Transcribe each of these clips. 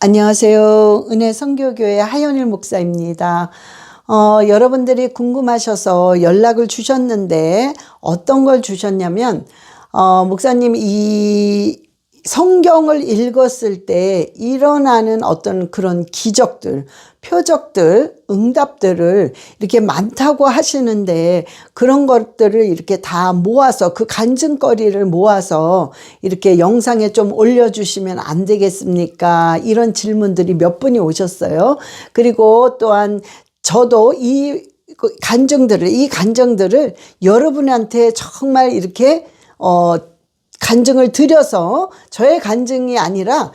안녕하세요. 은혜 선교교회 하연일 목사입니다. 여러분들이 궁금하셔서 연락을 주셨는데 어떤 걸 주셨냐면 목사님 이 성경을 읽었을 때 일어나는 어떤 그런 기적들, 표적들, 응답들을 이렇게 많다고 하시는데 그런 것들을 이렇게 다 모아서 그 간증거리를 모아서 이렇게 영상에 좀 올려주시면 안 되겠습니까? 이런 질문들이 몇 분이 오셨어요. 그리고 또한 저도 이 간증들을 여러분한테 정말 이렇게 간증을 드려서 저의 간증이 아니라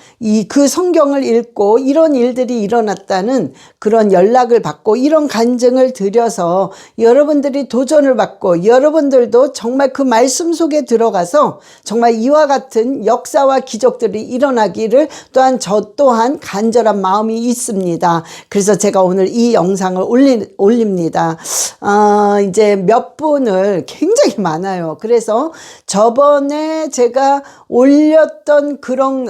그 성경을 읽고 이런 일들이 일어났다는 그런 연락을 받고 이런 간증을 드려서 여러분들이 도전을 받고 여러분들도 정말 그 말씀 속에 들어가서 정말 이와 같은 역사와 기적들이 일어나기를 또한 저 또한 간절한 마음이 있습니다. 그래서 제가 오늘 이 영상을 올립니다. 이제 몇 분을 굉장히 많아요. 그래서 저번에 제가 올렸던 그런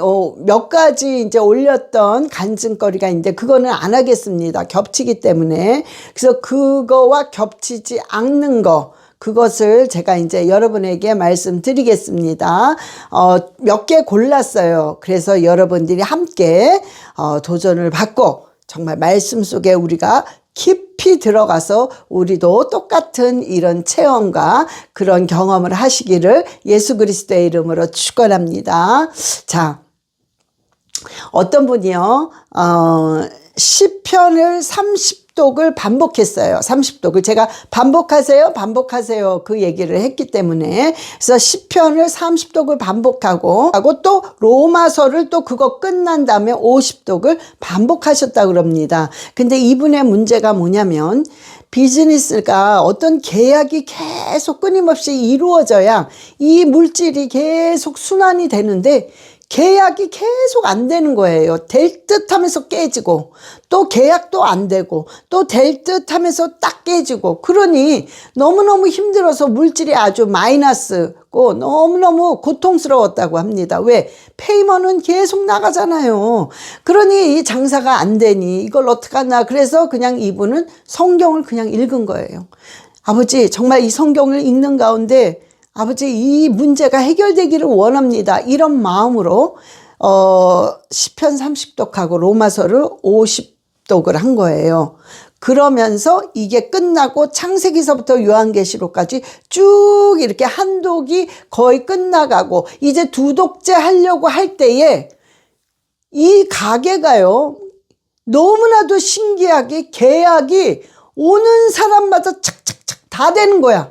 몇 가지 이제 올렸던 간증거리가 있는데 그거는 안 하겠습니다. 겹치기 때문에. 그래서 그거와 겹치지 않는 거 그것을 제가 이제 여러분에게 말씀드리겠습니다. 몇 개 골랐어요. 그래서 여러분들이 함께 도전을 받고 정말 말씀 속에 우리가 깊이 들어가서 우리도 똑같은 이런 체험과 그런 경험을 하시기를 예수 그리스도의 이름으로 축원합니다. 자, 어떤 분이요, 시편을 30독을 반복했어요. 30독을 제가 반복하세요 그 얘기를 했기 때문에 그래서 시편을 30독을 반복하고 또 로마서를 또 그거 끝난 다음에 50독을 반복하셨다 그럽니다. 근데 이분의 문제가 뭐냐면 비즈니스가 어떤 계약이 계속 끊임없이 이루어져야 이 물질이 계속 순환이 되는데 계약이 계속 안 되는 거예요. 될 듯 하면서 깨지고 또 계약도 안 되고 또 될 듯 하면서 딱 깨지고 그러니 너무너무 힘들어서 물질이 아주 마이너스고 너무너무 고통스러웠다고 합니다. 왜? 페이먼은 계속 나가잖아요. 그러니 이 장사가 안 되니 이걸 어떡하나 그래서 그냥 이분은 성경을 그냥 읽은 거예요. 아버지 정말 이 성경을 읽는 가운데 아버지 이 문제가 해결되기를 원합니다. 이런 마음으로 시편 30독하고 로마서를 50독을 한 거예요. 그러면서 이게 끝나고 창세기서부터 요한계시록까지 쭉 이렇게 한 독이 거의 끝나가고 이제 두 독째 하려고 할 때에 이 가게가요 너무나도 신기하게 계약이 오는 사람마다 착착착 다 되는 거야.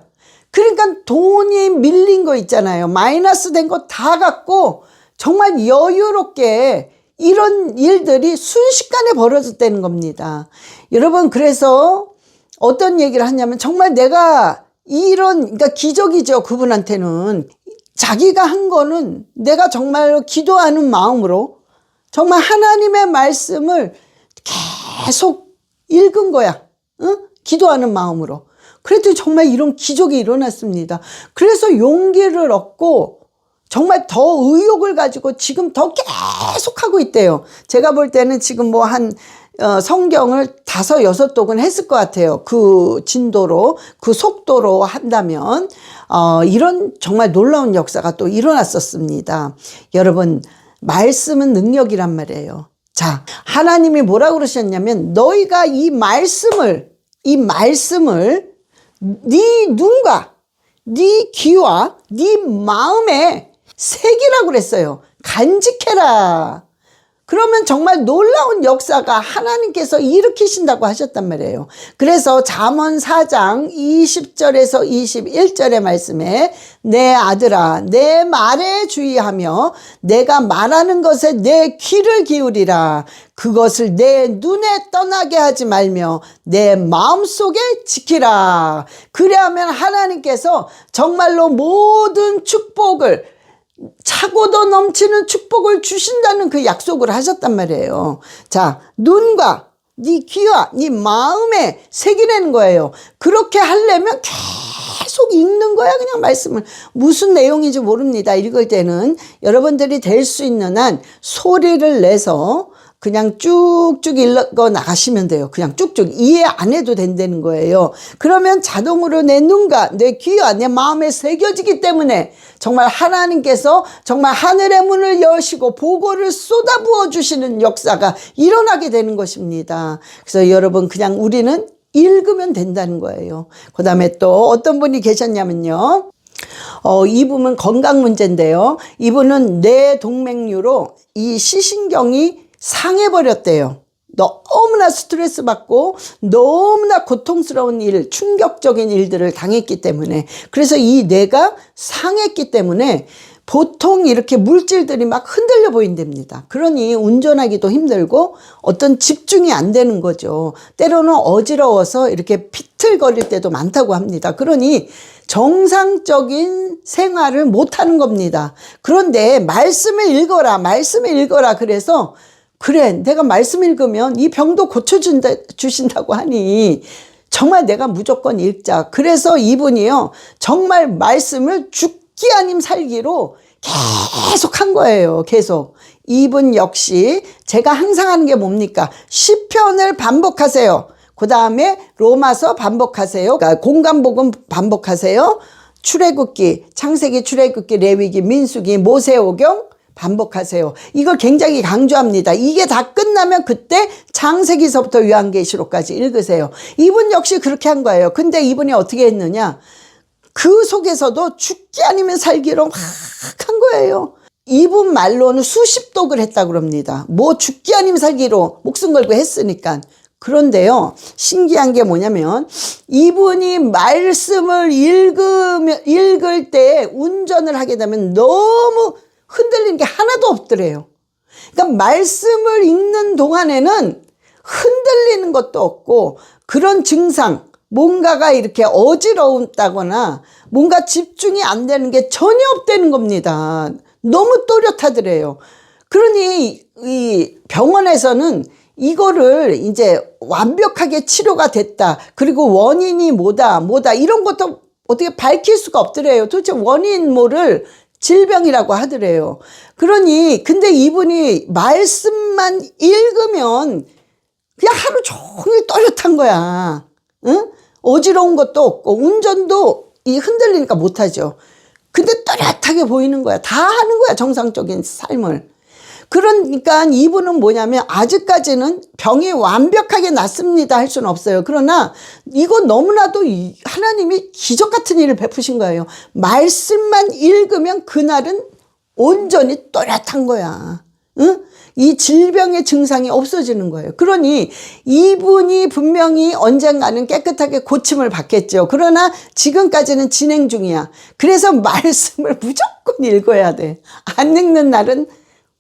그러니까 돈이 밀린 거 있잖아요. 마이너스 된 거 다 갖고 정말 여유롭게 이런 일들이 순식간에 벌어졌다는 겁니다. 여러분 그래서 어떤 얘기를 하냐면 정말 내가 그러니까 기적이죠. 그분한테는 자기가 한 거는 내가 정말 기도하는 마음으로 정말 하나님의 말씀을 계속 읽은 거야. 응? 기도하는 마음으로. 그랬더니 정말 이런 기적이 일어났습니다. 그래서 용기를 얻고 정말 더 의욕을 가지고 지금 더 계속 하고 있대요. 제가 볼 때는 지금 뭐 성경을 5, 6독은 했을 것 같아요. 그 진도로, 그 속도로 한다면, 이런 정말 놀라운 역사가 또 일어났었습니다. 여러분, 말씀은 능력이란 말이에요. 자, 하나님이 뭐라고 그러셨냐면, 너희가 이 말씀을 네 눈과 네 귀와 네 마음에 새기라고 그랬어요. 간직해라. 그러면 정말 놀라운 역사가 하나님께서 일으키신다고 하셨단 말이에요. 그래서 잠언 4장 20절에서 21절의 말씀에 내 아들아 내 말에 주의하며 내가 말하는 것에 내 귀를 기울이라. 그것을 내 눈에 떠나게 하지 말며 내 마음속에 지키라. 그래야만 하나님께서 정말로 모든 축복을 차고도 넘치는 축복을 주신다는 그 약속을 하셨단 말이에요. 자, 눈과 네 귀와 네 마음에 새기라는 거예요. 그렇게 하려면 계속 읽는 거야. 그냥 말씀을. 무슨 내용인지 모릅니다. 읽을 때는 여러분들이 될 수 있는 한 소리를 내서 그냥 쭉쭉 읽어 나가시면 돼요. 그냥 쭉쭉 이해 안 해도 된다는 거예요. 그러면 자동으로 내 눈과 내 귀와 내 마음에 새겨지기 때문에 정말 하나님께서 정말 하늘의 문을 여시고 보고를 쏟아부어 주시는 역사가 일어나게 되는 것입니다. 그래서 여러분 그냥 우리는 읽으면 된다는 거예요. 그 다음에 또 어떤 분이 계셨냐면요. 이분은 건강 문제인데요. 이분은 뇌동맥류로 이 시신경이 상해버렸대요. 너무나 스트레스 받고 너무나 고통스러운 일, 충격적인 일들을 당했기 때문에, 그래서 이 뇌가 상했기 때문에 보통 이렇게 물질들이 막 흔들려 보인답니다. 그러니 운전하기도 힘들고 어떤 집중이 안 되는 거죠. 때로는 어지러워서 이렇게 비틀거릴 때도 많다고 합니다. 그러니 정상적인 생활을 못하는 겁니다. 그런데 말씀을 읽어라, 말씀을 읽어라. 그래서 그래, 내가 말씀 읽으면 이 병도 고쳐주신다고 하니 정말 내가 무조건 읽자. 그래서 이분이요, 정말 말씀을 죽기 아님 살기로 계속 한 거예요. 계속. 이분 역시 제가 항상 하는 게 뭡니까? 시편을 반복하세요. 그 다음에 로마서 반복하세요. 그러니까 공간복음 반복하세요. 출애굽기, 창세기, 출애굽기, 레위기, 민수기, 모세오경 반복하세요. 이걸 굉장히 강조합니다. 이게 다 끝나면 그때 창세기서부터 요한계시록까지 읽으세요. 이분 역시 그렇게 한 거예요. 근데 이분이 어떻게 했느냐? 그 속에서도 죽기 아니면 살기로 막 한 거예요. 이분 말로는 수십 독을 했다고 그럽니다. 뭐 죽기 아니면 살기로 목숨 걸고 했으니까. 그런데요, 신기한 게 뭐냐면 이분이 말씀을 읽을 때 운전을 하게 되면 너무 흔들리는 게 하나도 없더래요. 그러니까 말씀을 읽는 동안에는 흔들리는 것도 없고 그런 증상, 뭔가가 이렇게 어지러웠다거나 뭔가 집중이 안 되는 게 전혀 없다는 겁니다. 너무 또렷하더래요. 그러니 이 병원에서는 이거를 이제 완벽하게 치료가 됐다. 그리고 원인이 뭐다 이런 것도 어떻게 밝힐 수가 없더래요. 도대체 원인 뭐를 질병이라고 하더래요. 그러니 근데 이분이 말씀만 읽으면 그냥 하루 종일 또렷한 거야. 응? 어지러운 것도 없고 운전도 이 흔들리니까 못하죠. 근데 또렷하게 보이는 거야. 다 하는 거야, 정상적인 삶을. 그러니까 이분은 뭐냐면 아직까지는 병이 완벽하게 낫습니다 할 수는 없어요. 그러나 이거 너무나도 하나님이 기적 같은 일을 베푸신 거예요. 말씀만 읽으면 그날은 온전히 또렷한 거야. 응? 이 질병의 증상이 없어지는 거예요. 그러니 이분이 분명히 언젠가는 깨끗하게 고침을 받겠죠. 그러나 지금까지는 진행 중이야. 그래서 말씀을 무조건 읽어야 돼. 안 읽는 날은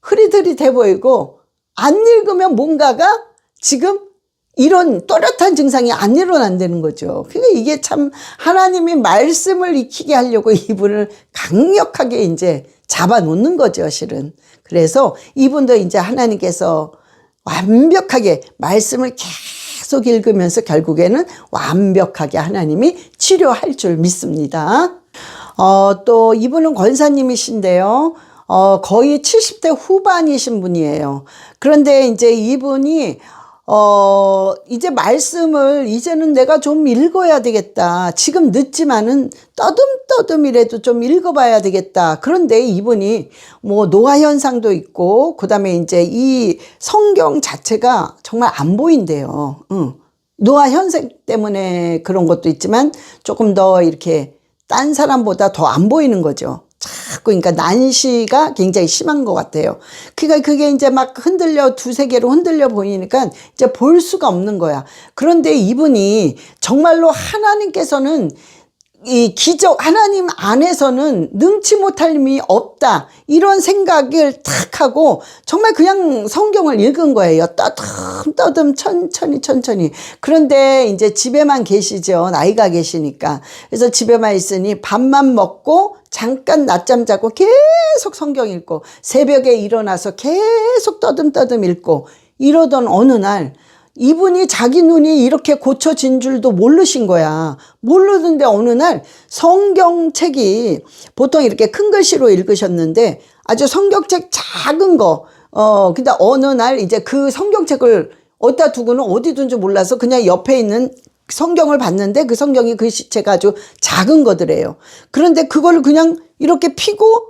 흐릿흐릿해 보이고 안 읽으면 뭔가가 지금 이런 또렷한 증상이 안 일어난다는 거죠. 그러니까 이게 참 하나님이 말씀을 익히게 하려고 이분을 강력하게 이제 잡아놓는 거죠, 실은. 그래서 이분도 이제 하나님께서 완벽하게 말씀을 계속 읽으면서 결국에는 완벽하게 하나님이 치료할 줄 믿습니다. 또 이분은 권사님이신데요. 거의 70대 후반이신 분이에요. 그런데 이제 이분이 이제 말씀을 이제는 내가 좀 읽어야 되겠다. 지금 늦지만은 떠듬떠듬이라도 좀 읽어봐야 되겠다. 그런데 이분이 뭐 노화 현상도 있고 그다음에 이제 이 성경 자체가 정말 안 보인대요. 노화 현상 때문에 그런 것도 있지만 조금 더 이렇게 딴 사람보다 더 안 보이는 거죠. 자꾸 그러니까 난시가 굉장히 심한 것 같아요. 그러니까 그게 이제 막 흔들려 두세 개로 흔들려 보이니까 이제 볼 수가 없는 거야. 그런데 이분이 정말로 하나님께서는 이 기적, 하나님 안에서는 능치 못할 힘이 없다. 이런 생각을 탁 하고 정말 그냥 성경을 읽은 거예요. 떠듬 천천히. 그런데 이제 집에만 계시죠. 나이가 계시니까. 그래서 집에만 있으니 밥만 먹고 잠깐 낮잠 자고 계속 성경 읽고 새벽에 일어나서 계속 떠듬 읽고 이러던 어느 날 이분이 자기 눈이 이렇게 고쳐진 줄도 모르신 거야. 모르는데 어느 날 성경책이 보통 이렇게 큰 글씨로 읽으셨는데 아주 성경책 작은 거 근데 어느 날 이제 그 성경책을 어디다 두고는 어디 둔지 몰라서 그냥 옆에 있는 성경을 봤는데 그 성경이 글씨체가 아주 작은 거더래요. 그런데 그걸 그냥 이렇게 피고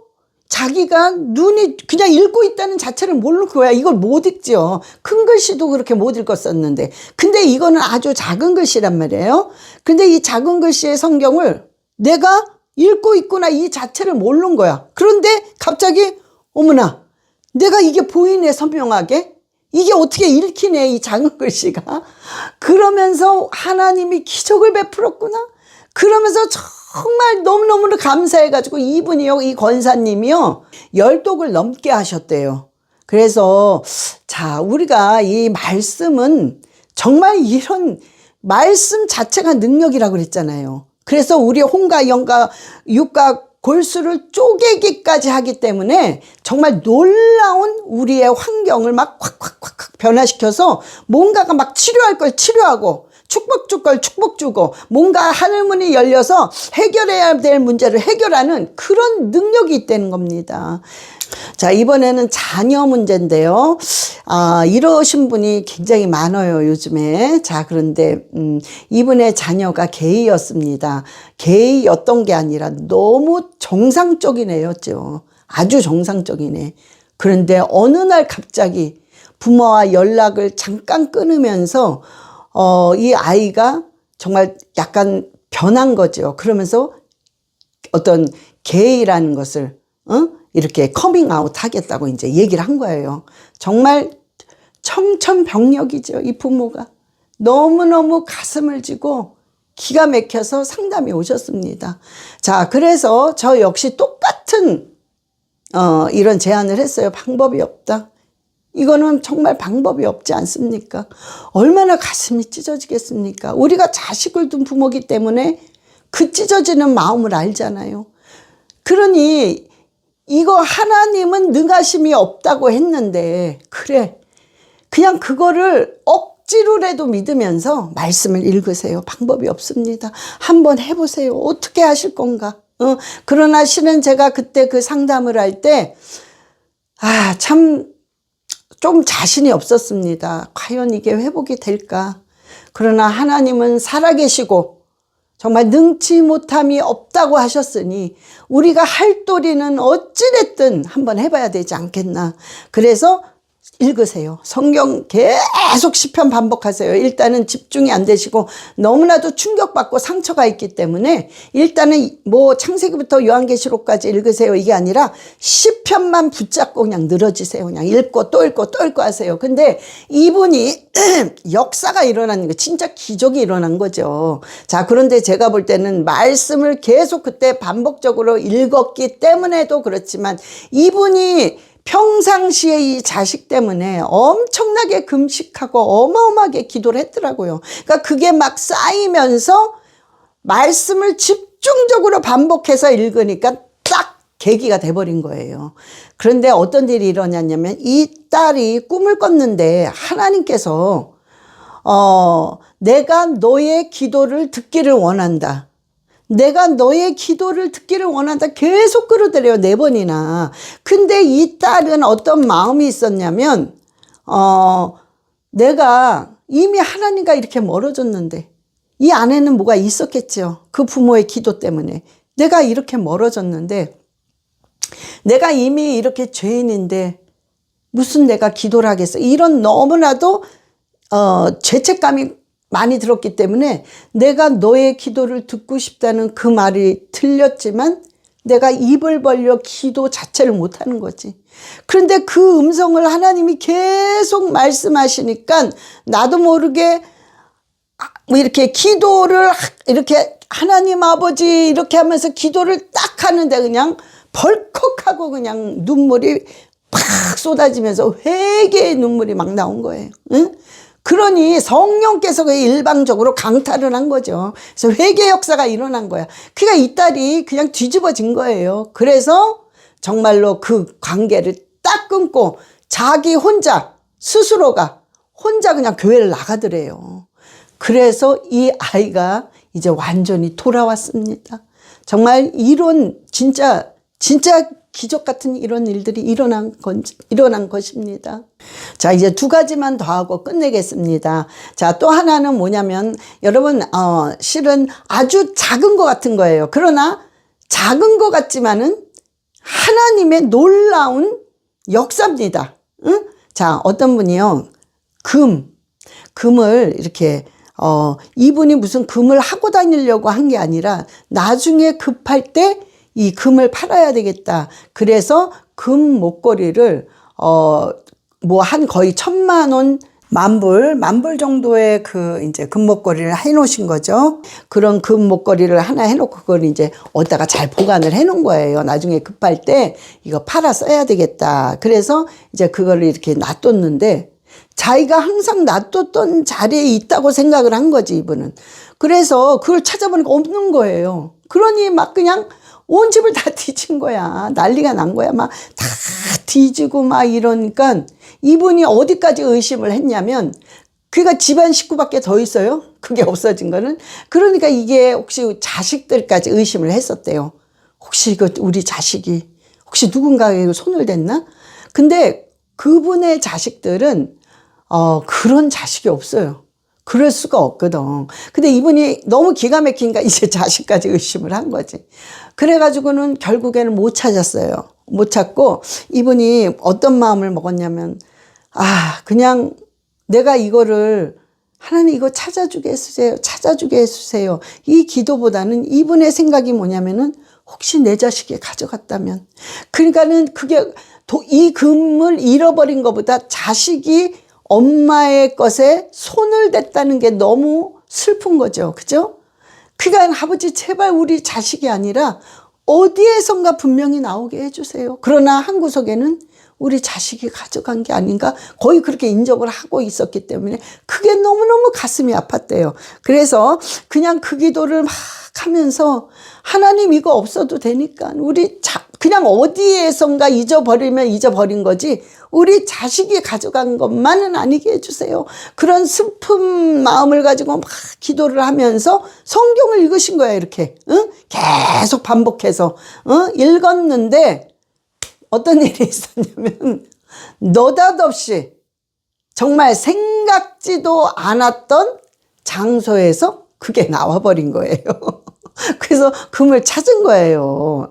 자기가 눈이 그냥 읽고 있다는 자체를 모르는 거야. 이걸 못 읽죠. 큰 글씨도 그렇게 못 읽었었는데. 근데 이거는 아주 작은 글씨란 말이에요. 근데 이 작은 글씨의 성경을 내가 읽고 있구나 이 자체를 모르는 거야. 그런데 갑자기 어머나 내가 이게 보이네 선명하게. 이게 어떻게 읽히네 이 작은 글씨가. 그러면서 하나님이 기적을 베풀었구나. 그러면서 정말 너무너무 감사해가지고 이분이요, 이 권사님이요, 10독을 넘게 하셨대요. 그래서 자, 우리가 이 말씀은 정말 이런 말씀 자체가 능력이라고 그랬잖아요. 그래서 우리 홍과 영과 육과 골수를 쪼개기까지 하기 때문에 정말 놀라운 우리의 환경을 막 확 변화시켜서 뭔가가 막 치료할 걸 치료하고 축복 줄 걸 축복 주고 뭔가 하늘문이 열려서 해결해야 될 문제를 해결하는 그런 능력이 있다는 겁니다. 자, 이번에는 자녀 문제인데요. 이러신 분이 굉장히 많아요, 요즘에. 자, 그런데, 이분의 자녀가 게이였습니다. 게이였던 게 아니라 너무 정상적인 애였죠. 아주 정상적인 애. 그런데 어느 날 갑자기 부모와 연락을 잠깐 끊으면서, 이 아이가 정말 약간 변한 거죠. 그러면서 어떤 게이라는 것을, 이렇게 커밍아웃 하겠다고 이제 얘기를 한 거예요. 정말 청천벽력이죠. 이 부모가. 너무너무 가슴을 쥐고 기가 막혀서 상담이 오셨습니다. 자, 그래서 저 역시 똑같은, 이런 제안을 했어요. 방법이 없다. 이거는 정말 방법이 없지 않습니까? 얼마나 가슴이 찢어지겠습니까? 우리가 자식을 둔 부모기 때문에 그 찢어지는 마음을 알잖아요. 그러니 이거 하나님은 능하심이 없다고 했는데 그래 그냥 그거를 억지로라도 믿으면서 말씀을 읽으세요. 방법이 없습니다. 한번 해보세요. 어떻게 하실 건가? 그러나 실은 제가 그때 그 상담을 할 때 참 좀 자신이 없었습니다. 과연 이게 회복이 될까? 그러나 하나님은 살아계시고 정말 능치 못함이 없다고 하셨으니 우리가 할 도리는 어찌됐든 한번 해봐야 되지 않겠나. 그래서 읽으세요. 성경 계속 시편 반복하세요. 일단은 집중이 안 되시고 너무나도 충격받고 상처가 있기 때문에 일단은 뭐 창세기부터 요한계시록까지 읽으세요. 이게 아니라 시편만 붙잡고 그냥 늘어지세요. 그냥 읽고 또 읽고 또 읽고 하세요. 근데 이분이 역사가 일어나는 거 진짜 기적이 일어난 거죠. 자, 그런데 제가 볼 때는 말씀을 계속 그때 반복적으로 읽었기 때문에도 그렇지만 이분이 평상시에 이 자식 때문에 엄청나게 금식하고 어마어마하게 기도를 했더라고요. 그러니까 그게 막 쌓이면서 말씀을 집중적으로 반복해서 읽으니까 딱 계기가 돼버린 거예요. 그런데 어떤 일이 일어났냐면 이 딸이 꿈을 꿨는데 하나님께서 내가 너의 기도를 듣기를 원한다. 내가 너의 기도를 듣기를 원한다. 계속 그러더래요. 4번이나. 근데 이 딸은 어떤 마음이 있었냐면 내가 이미 하나님과 이렇게 멀어졌는데 이 안에는 뭐가 있었겠죠. 그 부모의 기도 때문에. 내가 이렇게 멀어졌는데 내가 이미 이렇게 죄인인데 무슨 내가 기도를 하겠어. 이런 너무나도 죄책감이 많이 들었기 때문에 내가 너의 기도를 듣고 싶다는 그 말이 들렸지만 내가 입을 벌려 기도 자체를 못하는 거지. 그런데 그 음성을 하나님이 계속 말씀하시니까 나도 모르게 이렇게 기도를 이렇게 하나님 아버지 이렇게 하면서 기도를 딱 하는데 그냥 벌컥하고 그냥 눈물이 팍 쏟아지면서 회개의 눈물이 막 나온 거예요. 응? 그러니 성령께서 일방적으로 강탈을 한 거죠. 그래서 회개 역사가 일어난 거야. 그러니까 이 딸이 그냥 뒤집어진 거예요. 그래서 정말로 그 관계를 딱 끊고 자기 혼자 스스로가 혼자 그냥 교회를 나가더래요. 그래서 이 아이가 이제 완전히 돌아왔습니다. 정말 이런 진짜 기적 같은 이런 일들이 일어난 것입니다. 자, 이제 두 가지만 더 하고 끝내겠습니다. 자, 또 하나는 뭐냐면, 여러분, 실은 아주 작은 것 같은 거예요. 그러나 작은 것 같지만은 하나님의 놀라운 역사입니다. 응? 자, 어떤 분이요, 금을 이렇게, 이분이 무슨 금을 하고 다니려고 한 게 아니라 나중에 급할 때 이 금을 팔아야 되겠다. 그래서 금 목걸이를, 한 거의 1,000만 원, 만불 정도의 이제 금 목걸이를 해 놓으신 거죠. 그런 금 목걸이를 하나 해 놓고 그걸 이제 어디다가 잘 보관을 해 놓은 거예요. 나중에 급할 때 이거 팔아 써야 되겠다. 그래서 이제 그거를 이렇게 놔뒀는데, 자기가 항상 놔뒀던 자리에 있다고 생각을 한 거지, 이분은. 그래서 그걸 찾아보니까 없는 거예요. 그러니 막 그냥 온 집을 다 뒤진 거야. 난리가 난 거야. 막 다 뒤지고 막 이러니까 이분이 어디까지 의심을 했냐면, 그가 집안 식구밖에 더 있어요. 그게 없어진 거는. 그러니까 이게 혹시 자식들까지 의심을 했었대요. 혹시 이거 우리 자식이 혹시 누군가에게 손을 댔나? 근데 그분의 자식들은 그런 자식이 없어요. 그럴 수가 없거든. 근데 이분이 너무 기가 막히니까 이제 자식까지 의심을 한 거지. 그래가지고는 결국에는 못 찾았어요. 못 찾고 이분이 어떤 마음을 먹었냐면, 그냥 내가 이거를, 하나님 이거 찾아주게 해주세요. 찾아주게 해주세요. 이 기도보다는 이분의 생각이 뭐냐면은, 혹시 내 자식이 가져갔다면. 그러니까는 그게 이 금을 잃어버린 것보다 자식이 엄마의 것에 손을 댔다는 게 너무 슬픈 거죠. 그죠? 그러니까 아버지 제발 우리 자식이 아니라 어디에선가 분명히 나오게 해주세요. 그러나 한 구석에는 우리 자식이 가져간 게 아닌가 거의 그렇게 인정을 하고 있었기 때문에 그게 너무너무 가슴이 아팠대요. 그래서 그냥 그 기도를 막 하면서, 하나님 이거 없어도 되니까 우리 그냥 어디에선가 잊어버리면 잊어버린 거지 우리 자식이 가져간 것만은 아니게 해주세요. 그런 슬픈 마음을 가지고 막 기도를 하면서 성경을 읽으신 거예요. 이렇게 계속 반복해서 읽었는데 어떤 일이 있었냐면, 느닷없이 정말 생각지도 않았던 장소에서 그게 나와버린 거예요. 그래서 금을 찾은 거예요.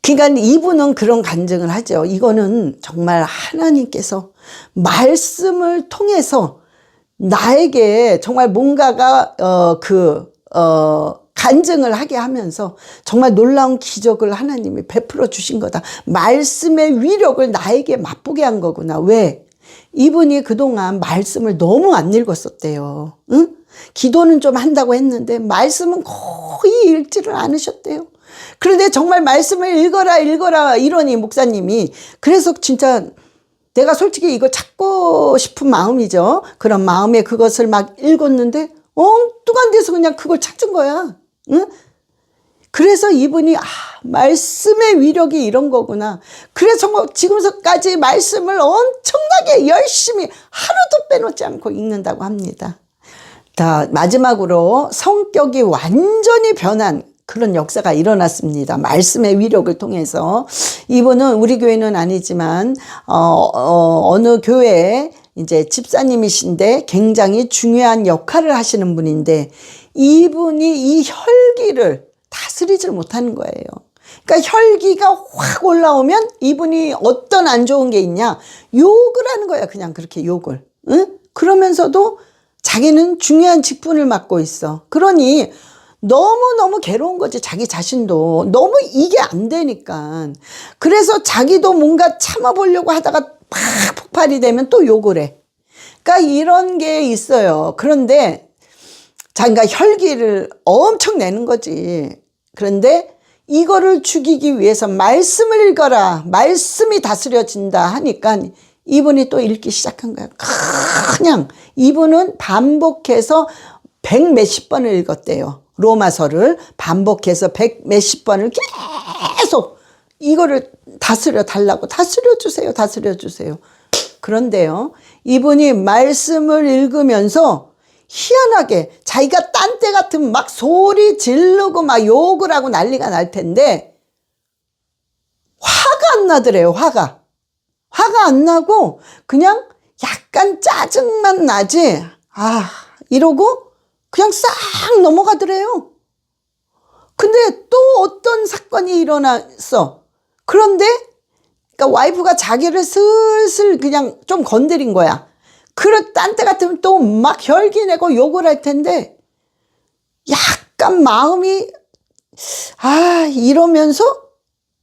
그러니까 이분은 그런 간증을 하죠. 이거는 정말 하나님께서 말씀을 통해서 나에게 정말 뭔가가 간증을 하게 하면서 정말 놀라운 기적을 하나님이 베풀어 주신 거다. 말씀의 위력을 나에게 맛보게 한 거구나. 왜? 이분이 그동안 말씀을 너무 안 읽었었대요. 응? 기도는 좀 한다고 했는데 말씀은 거의 읽지를 않으셨대요. 그런데 정말 말씀을 읽어라 이러니 목사님이, 그래서 진짜 내가 솔직히 이거 찾고 싶은 마음이죠. 그런 마음에 그것을 막 읽었는데 엉뚱한 데서 그냥 그걸 찾은 거야. 응? 그래서 이분이 말씀의 위력이 이런 거구나. 그래서 뭐 지금까지 말씀을 엄청나게 열심히 하루도 빼놓지 않고 읽는다고 합니다. 자, 마지막으로 성격이 완전히 변한 그런 역사가 일어났습니다. 말씀의 위력을 통해서. 이분은 우리 교회는 아니지만 어느 교회에 이제 집사님이신데 굉장히 중요한 역할을 하시는 분인데, 이분이 이 혈기를 다스리질 못하는 거예요. 그러니까 혈기가 확 올라오면 이분이 어떤 안 좋은 게 있냐, 욕을 하는 거야. 그냥 그렇게 욕을. 응? 그러면서도 자기는 중요한 직분을 맡고 있어. 그러니 너무너무 괴로운 거지. 자기 자신도 너무 이게 안 되니까. 그래서 자기도 뭔가 참아보려고 하다가 막 폭발이 되면 또 욕을 해. 그러니까 이런 게 있어요. 그런데 자기가 혈기를 엄청 내는 거지. 그런데 이거를 죽이기 위해서 말씀을 읽어라. 말씀이 다스려진다 하니까 이분이 또 읽기 시작한 거야. 그냥 이분은 반복해서 100몇십 번을 읽었대요. 로마서를 반복해서 100몇십 번을 계속 이거를 다스려 달라고, 다스려 주세요. 그런데요, 이분이 말씀을 읽으면서 희한하게 자기가 딴 때 같으면 막 소리 지르고 막 욕을 하고 난리가 날 텐데 화가 안 나더래요. 화가 안 나고 그냥 약간 짜증만 나지 이러고 그냥 싹 넘어가더래요. 근데 또 어떤 사건이 일어났어. 그런데 그러니까 와이프가 자기를 슬슬 그냥 좀 건드린 거야. 딴 때 같으면 또 막 혈기 내고 욕을 할 텐데 약간 마음이 이러면서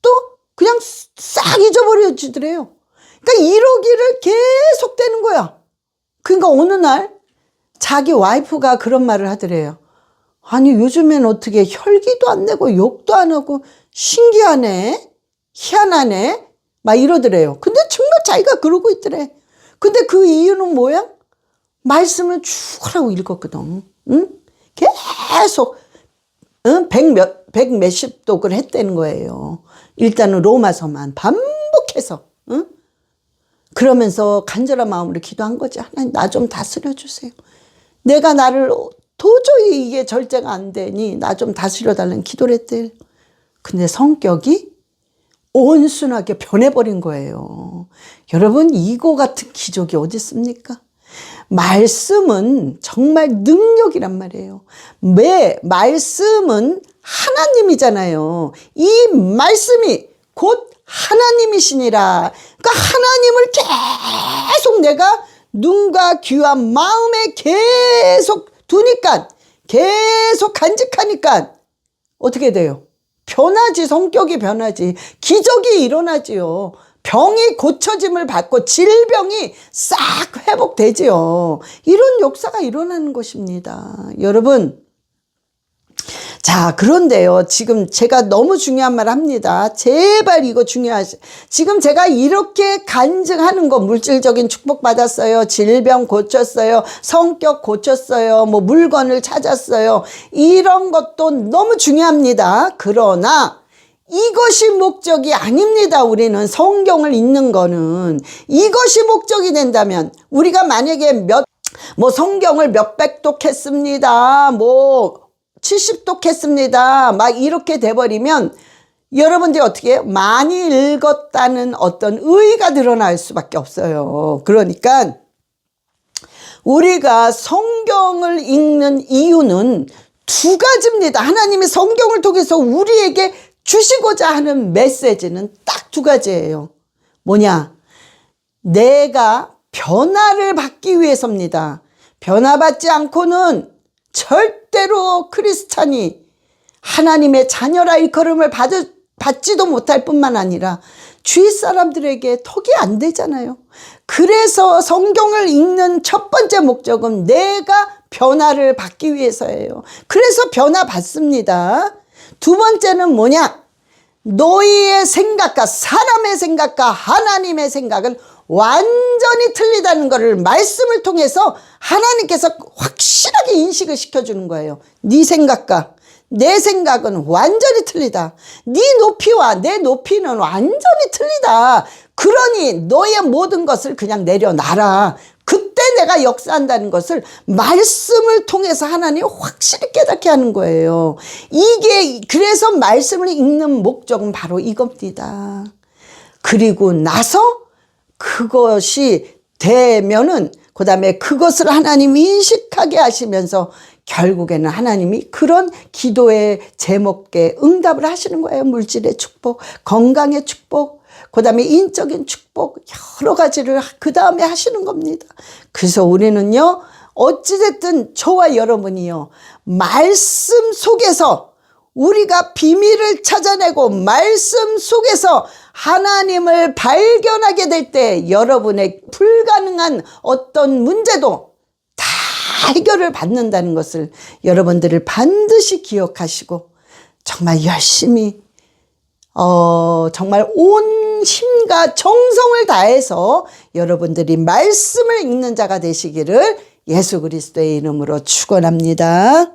또 그냥 싹 잊어버려지더래요. 그러니까 이러기를 계속 되는 거야. 그러니까 어느 날 자기 와이프가 그런 말을 하더래요. 아니 요즘엔 어떻게 혈기도 안 내고 욕도 안 하고 신기하네, 희한하네 막 이러더래요. 근데 정말 자기가 그러고 있더래. 근데 그 이유는 뭐야? 말씀을 쭉 하라고 읽었거든. 응? 계속 백 몇십 독을 했다는 거예요. 일단은 로마서만 반복해서. 응? 그러면서 간절한 마음으로 기도한 거지. 하나님 나 좀 다스려 주세요. 내가 나를 도저히 이게 절제가 안 되니 나 좀 다스려 달라는 기도를 했대. 근데 성격이 온순하게 변해버린 거예요. 여러분 이거 같은 기적이 어디 있습니까? 말씀은 정말 능력이란 말이에요. 말씀은 하나님이잖아요. 이 말씀이 곧 하나님이시니라. 그러니까 하나님을 계속 내가 눈과 귀와 마음에 계속 두니까, 계속 간직하니까 어떻게 돼요? 변하지. 성격이 변하지. 기적이 일어나지요. 병이 고쳐짐을 받고 질병이 싹 회복되지요. 이런 역사가 일어나는 것입니다. 여러분, 자, 그런데요. 지금 제가 너무 중요한 말 합니다. 제발 이거 중요하시. 지금 제가 이렇게 간증하는 거 물질적인 축복 받았어요. 질병 고쳤어요. 성격 고쳤어요. 뭐 물건을 찾았어요. 이런 것도 너무 중요합니다. 그러나 이것이 목적이 아닙니다. 우리는 성경을 읽는 거는 이것이 목적이 된다면 우리가 만약에 성경을 몇백 독 했습니다. 70독 했습니다. 막 이렇게 돼버리면 여러분들이 어떻게 해요? 많이 읽었다는 어떤 의의가 드러날 수밖에 없어요. 그러니까 우리가 성경을 읽는 이유는 두 가지입니다. 하나님이 성경을 통해서 우리에게 주시고자 하는 메시지는 딱 두 가지예요. 뭐냐? 내가 변화를 받기 위해서입니다. 변화받지 않고는 절대로 크리스찬이 하나님의 자녀라 일컬음을 받지도 못할 뿐만 아니라 주위 사람들에게 턱이 안 되잖아요. 그래서 성경을 읽는 첫 번째 목적은 내가 변화를 받기 위해서예요. 그래서 변화 받습니다. 두 번째는 뭐냐? 너희의 생각과 사람의 생각과 하나님의 생각은 완전히 틀리다는 것을 말씀을 통해서 하나님께서 확실하게 인식을 시켜주는 거예요. 네 생각과 내 생각은 완전히 틀리다. 네 높이와 내 높이는 완전히 틀리다. 그러니 너의 모든 것을 그냥 내려놔라. 그때 내가 역사한다는 것을 말씀을 통해서 하나님이 확실히 깨닫게 하는 거예요. 그래서 말씀을 읽는 목적은 바로 이겁니다. 그리고 나서 그것이 되면은 그 다음에 그것을 하나님이 인식하게 하시면서 결국에는 하나님이 그런 기도의 제목에 응답을 하시는 거예요. 물질의 축복, 건강의 축복, 그 다음에 인적인 축복, 여러 가지를 그 다음에 하시는 겁니다. 그래서 우리는요, 어찌됐든 저와 여러분이요, 말씀 속에서 우리가 비밀을 찾아내고 말씀 속에서 하나님을 발견하게 될 때 여러분의 불가능한 어떤 문제도 다 해결을 받는다는 것을 여러분들을 반드시 기억하시고 정말 열심히 정말 온 힘과 정성을 다해서 여러분들이 말씀을 읽는 자가 되시기를 예수 그리스도의 이름으로 축원합니다.